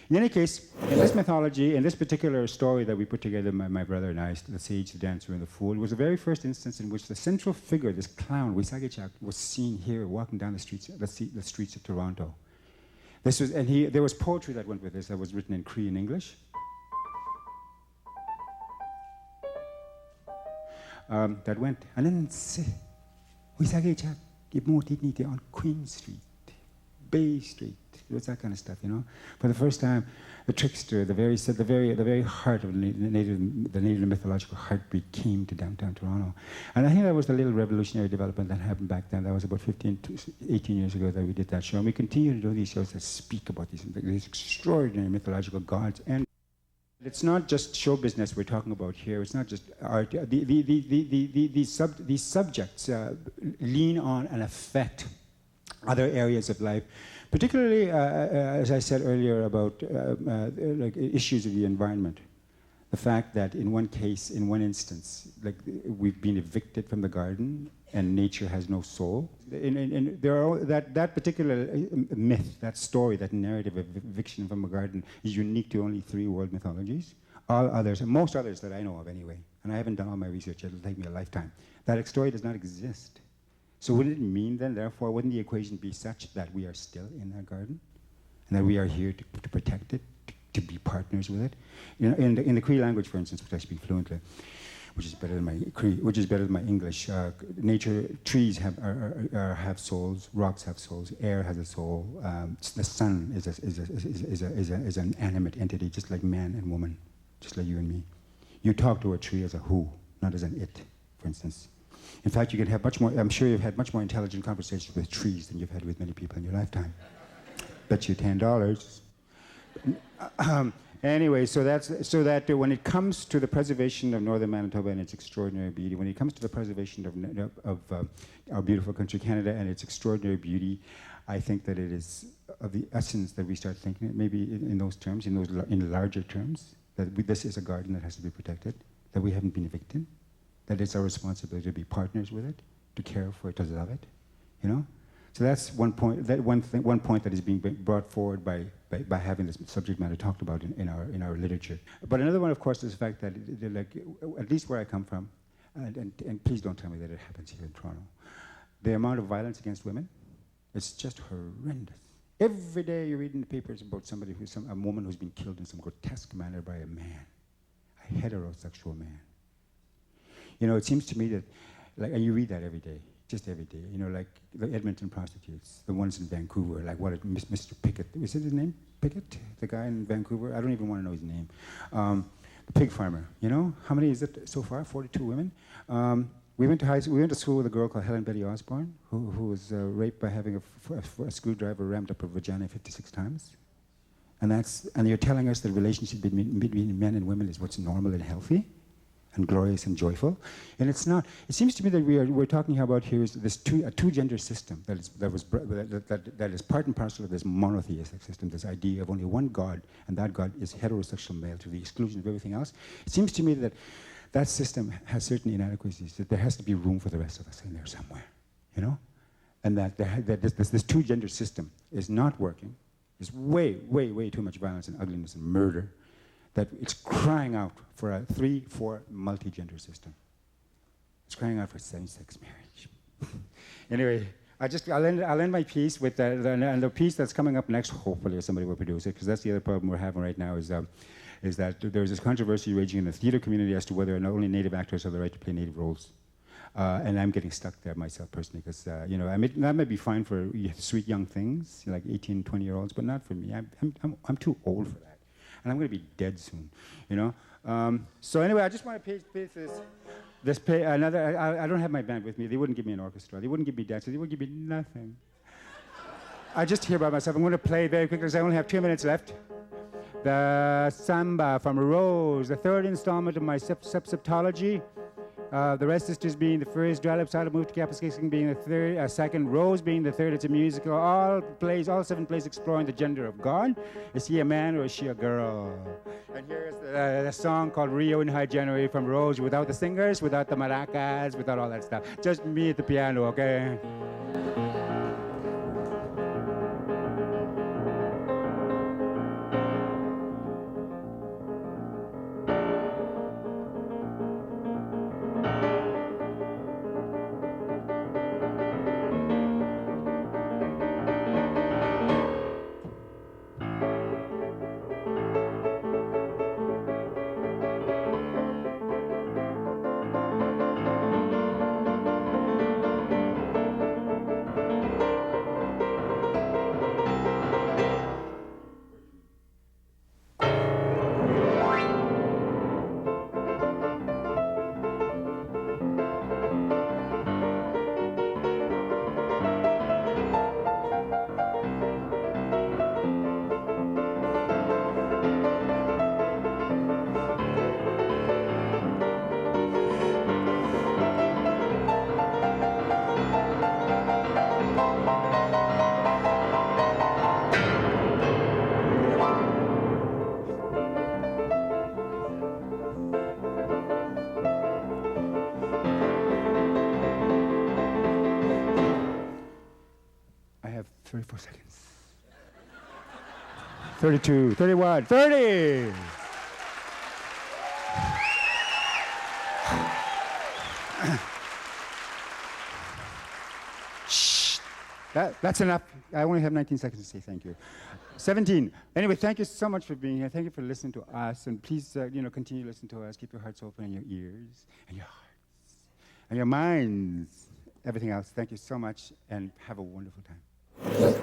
In any case, in this mythology, in this particular story that we put together, my brother and I, the sage, the dancer, and the fool, it was the very first instance in which the central figure, this clown, Wisagechak, was seen here walking down the streets of Toronto. This was, and there was poetry that went with this that was written in Cree and English. That went, and then Wisagechak, Gibmotitniti on Queen Street, Bay Street. It was that kind of stuff, you know. For the first time, the trickster, the very heart of the native mythological heartbeat came to downtown Toronto. And I think that was the little revolutionary development that happened back then. That was about 15 to 18 years ago that we did that show. And we continue to do these shows that speak about these extraordinary mythological gods. And it's not just show business we're talking about here. It's not just art. These subjects lean on and affect other areas of life. Particularly, as I said earlier, about like issues of the environment. The fact that in one case, in one instance, like we've been evicted from the garden and nature has no soul. There are that particular myth, that story, that narrative of eviction from a garden is unique to only 3 world mythologies. All others, and most others that I know of anyway, and I haven't done all my research, it'll take me a lifetime, that story does not exist. So wouldn't it mean then, therefore, wouldn't the equation be such that we are still in that garden? And that we are here to protect it, to be partners with it? You know, in the Cree language, for instance, which I speak fluently, which is better than my Cree, which is better than my English. Nature, trees have souls, rocks have souls, air has a soul. The sun is an animate entity, just like man and woman, just like you and me. You talk to a tree as a who, not as an it, for instance. In fact, you can have much more, I'm sure you've had much more intelligent conversations with trees than you've had with many people in your lifetime. Bet you $10. Anyway, so that when it comes to the preservation of northern Manitoba and its extraordinary beauty, when it comes to the preservation of our beautiful country, Canada, and its extraordinary beauty, I think that it is of the essence that we start thinking it maybe in those terms, in larger terms, that this is a garden that has to be protected, that we haven't been evicted, that it's our responsibility to be partners with it, to care for it, to love it, you know? So that's one point. One point that is being brought forward by having this subject matter talked about in our literature. But another one, of course, is the fact that, like, at least where I come from, and please don't tell me that it happens here in Toronto, the amount of violence against women, it's just horrendous. Every day you read in the papers about somebody a woman who's been killed in some grotesque manner by a man, a heterosexual man. You know, it seems to me that, like, and you read that every day, just every day. You know, like the Edmonton prostitutes, the ones in Vancouver, like Mr. Pickett. Is it his name? Pickett? The guy in Vancouver? I don't even want to know his name. The pig farmer, you know? How many is it so far? 42 women? We went to school with a girl called Helen Betty Osborne, who was raped by having a screwdriver rammed up her vagina 56 times. And you're telling us the relationship between men and women is what's normal and healthy? And glorious and joyful, and it's not. It seems to me that we're talking about here is this a two-gender system that is part and parcel of this monotheistic system, this idea of only one God, and that God is heterosexual male to the exclusion of everything else. It seems to me that that system has certain inadequacies, that there has to be room for the rest of us in there somewhere, you know, and that this two-gender system is not working. There's way too much violence and ugliness and murder, that it's crying out for a 3-4 multi-gender system. It's crying out for same-sex marriage. Anyway, I'll end my piece with and the piece that's coming up next, hopefully somebody will produce it, because that's the other problem we're having right now, is that there's this controversy raging in the theater community as to whether or not only Native actors have the right to play Native roles. And I'm getting stuck there myself personally, because you know, that may be fine for sweet young things, like 18, 20-year-olds, but not for me. I'm too old for that. And I'm going to be dead soon, you know. So anyway, I just want to pace this. I don't have my band with me. They wouldn't give me an orchestra. They wouldn't give me dancers. They wouldn't give me nothing. I just here by myself. I'm going to play very quickly because I only have 2 minutes left. The Samba from Rose, the third installment of my septology. The Red Sisters being the first, Dry Lips Out of Move to Capuscation being the third, second, Rose being the third. It's a musical. All 7 plays exploring the gender of God. Is he a man or is she a girl? And here's the song called Rio in High January from Rose, without the singers, without the maracas, without all that stuff. Just me at the piano, okay? I have 34 seconds. 32, 31, 30! Shh! That's enough. I only have 19 seconds to say thank you. 17. Anyway, thank you so much for being here. Thank you for listening to us. And please, continue to listen to us. Keep your hearts open and your ears and your hearts and your minds. Everything else. Thank you so much and have a wonderful time.